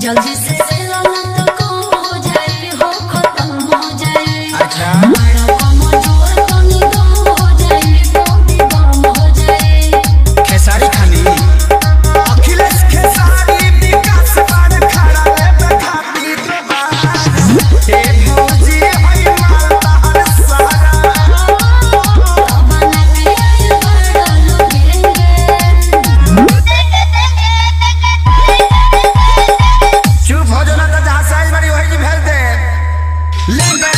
जल्दी से ले लो ना तो कम हो जाए हो खत्म हो जाए। अच्छा बड़ा कमजोर तनी दम हो जाए बॉडी बम हो जाए। खेसारी खानी अखिलेश खेसारी विकास बार खड़ा ले बैठाती तो बात हे भौजी हई मालदा हर सारा बना के बड़ा लोगेंगे। चुप हो जाना तो जहाँ साइज बड़ी वही जी भेज दे लेंगे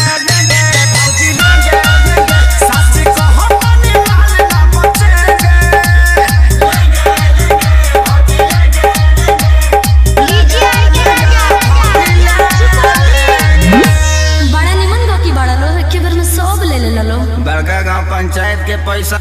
भौजी लेंगे सच कहो तनी माल ना बचेंगे बड़ा निमन गो की बड़ा लो एक बार में सब ले ले लो। बड़का गांव पंचायत के पैसा